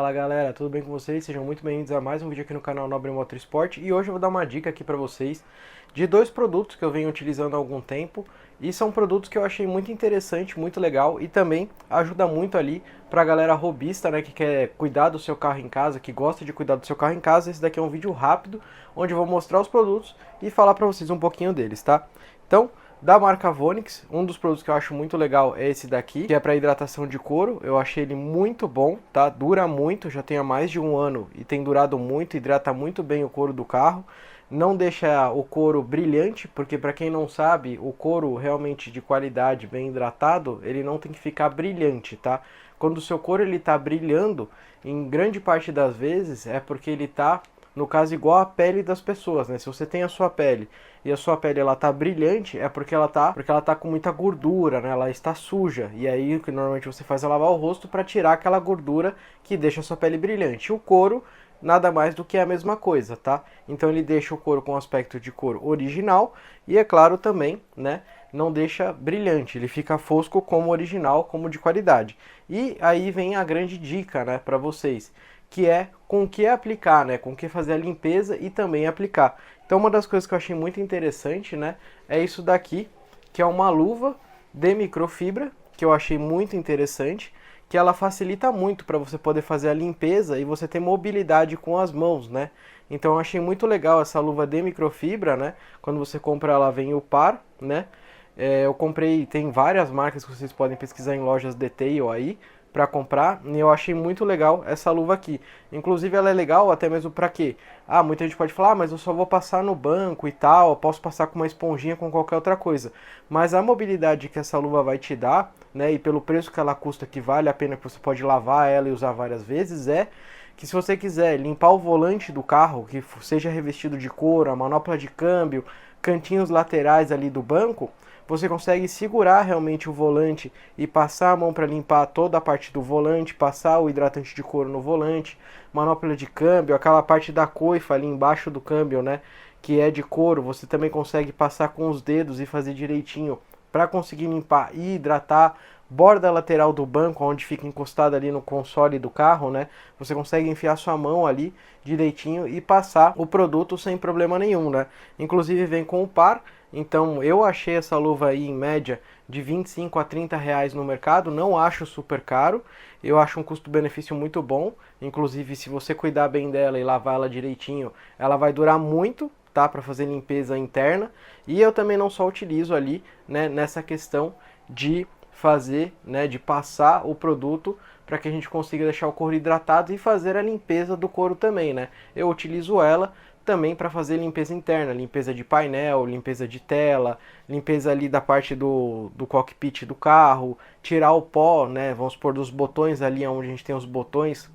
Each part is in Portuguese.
Fala galera, tudo bem com vocês? Sejam muito bem-vindos a mais um vídeo aqui no canal Nobre Motorsport. E hoje eu vou dar uma dica aqui para vocês de dois produtos que eu venho utilizando há algum tempo. E são produtos que eu achei muito interessante, muito legal e também ajuda muito ali para a galera hobbyista, né, que quer cuidar do seu carro em casa, que gosta de cuidar do seu carro em casa. Esse daqui é um vídeo rápido, onde eu vou mostrar os produtos e falar para vocês um pouquinho deles, tá? Então, da marca Vonix, um dos produtos que eu acho muito legal é esse daqui, que é para hidratação de couro. Eu achei ele muito bom, tá? Dura muito, já tem há mais de um ano e tem durado muito, hidrata muito bem o couro do carro. Não deixa o couro brilhante, porque para quem não sabe, o couro realmente de qualidade, bem hidratado, ele não tem que ficar brilhante, tá? Quando o seu couro ele tá brilhando, em grande parte das vezes é porque ele tá, no caso, igual a pele das pessoas, né? Se você tem a sua pele e a sua pele ela tá brilhante, é porque ela tá com muita gordura, né? Ela está suja. E aí o que normalmente você faz é lavar o rosto para tirar aquela gordura que deixa a sua pele brilhante. O couro nada mais do que a mesma coisa, tá? Então ele deixa o couro com aspecto de couro original e é claro também, né? Não deixa brilhante, ele fica fosco como original, como de qualidade. E aí vem a grande dica, né, para vocês, que é com o que aplicar, né, com o que fazer a limpeza e também aplicar. Então uma das coisas que eu achei muito interessante, né, é isso daqui, que é uma luva de microfibra, que eu achei muito interessante, que ela facilita muito para você poder fazer a limpeza e você ter mobilidade com as mãos, né? Então eu achei muito legal essa luva de microfibra, né? Quando você compra ela vem o par, né? Eu comprei, tem várias marcas que vocês podem pesquisar em lojas Detail aí para comprar, e eu achei muito legal essa luva aqui. Inclusive ela é legal até mesmo para quê? Ah, muita gente pode falar, mas eu só vou passar no banco e tal, eu posso passar com uma esponjinha com qualquer outra coisa. Mas a mobilidade que essa luva vai te dar, né, e pelo preço que ela custa, que vale a pena, que você pode lavar ela e usar várias vezes, é que se você quiser limpar o volante do carro, que seja revestido de couro, a manopla de câmbio, cantinhos laterais ali do banco, você consegue segurar realmente o volante e passar a mão para limpar toda a parte do volante, passar o hidratante de couro no volante, manopla de câmbio, aquela parte da coifa ali embaixo do câmbio, né, que é de couro, você também consegue passar com os dedos e fazer direitinho para conseguir limpar e hidratar. Borda lateral do banco, onde fica encostado ali no console do carro, né? Você consegue enfiar sua mão ali direitinho e passar o produto sem problema nenhum, né? Inclusive vem com o par, então eu achei essa luva aí em média de 25 a 30 reais no mercado, não acho super caro, eu acho um custo-benefício muito bom, inclusive se você cuidar bem dela e lavar ela direitinho, ela vai durar muito, tá? Para fazer limpeza interna, e eu também não só utilizo ali, né, nessa questão de fazer, né, de passar o produto para que a gente consiga deixar o couro hidratado e fazer a limpeza do couro também, né? Eu utilizo ela também para fazer limpeza interna, limpeza de painel, limpeza de tela, limpeza ali da parte do cockpit do carro, tirar o pó, né? Vamos supor, dos botões ali onde a gente tem os botões,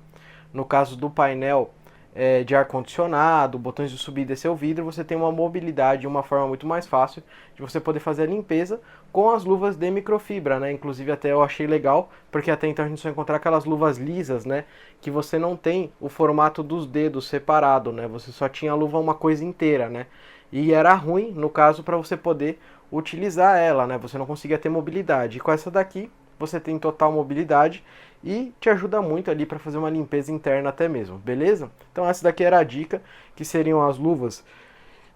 no caso do painel, de ar-condicionado, botões de subir e descer o vidro, você tem uma mobilidade, uma forma muito mais fácil de você poder fazer a limpeza com as luvas de microfibra, né? Inclusive até eu achei legal, porque até então a gente só encontrar aquelas luvas lisas, né? Que você não tem o formato dos dedos separado, né? Você só tinha a luva uma coisa inteira, né? E era ruim, no caso, para você poder utilizar ela, né? Você não conseguia ter mobilidade. E com essa daqui, você tem total mobilidade e te ajuda muito ali para fazer uma limpeza interna até mesmo, beleza? Então essa daqui era a dica, que seriam as luvas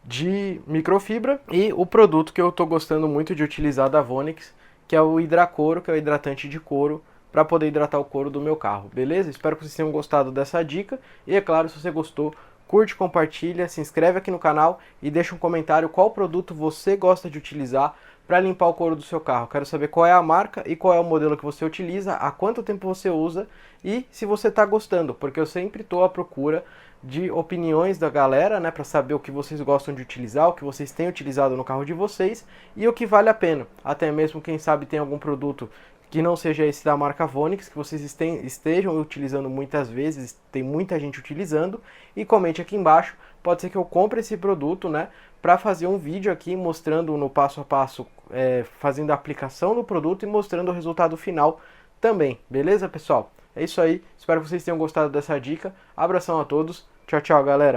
de microfibra e o produto que eu estou gostando muito de utilizar da Vonix, que é o Hidracouro, que é o hidratante de couro, para poder hidratar o couro do meu carro, beleza? Espero que vocês tenham gostado dessa dica e é claro, se você gostou, curte, compartilha, se inscreve aqui no canal e deixa um comentário qual produto você gosta de utilizar para limpar o couro do seu carro. Quero saber qual é a marca e qual é o modelo que você utiliza, há quanto tempo você usa e se você está gostando, porque eu sempre estou à procura de opiniões da galera, né, para saber o que vocês gostam de utilizar, o que vocês têm utilizado no carro de vocês e o que vale a pena. Até mesmo, quem sabe, tem algum produto que não seja esse da marca Vonix, que vocês estejam utilizando muitas vezes, tem muita gente utilizando, e comente aqui embaixo, pode ser que eu compre esse produto, né, para fazer um vídeo aqui mostrando no passo a passo, fazendo a aplicação do produto e mostrando o resultado final também, beleza pessoal? É isso aí, espero que vocês tenham gostado dessa dica, abração a todos, tchau tchau galera!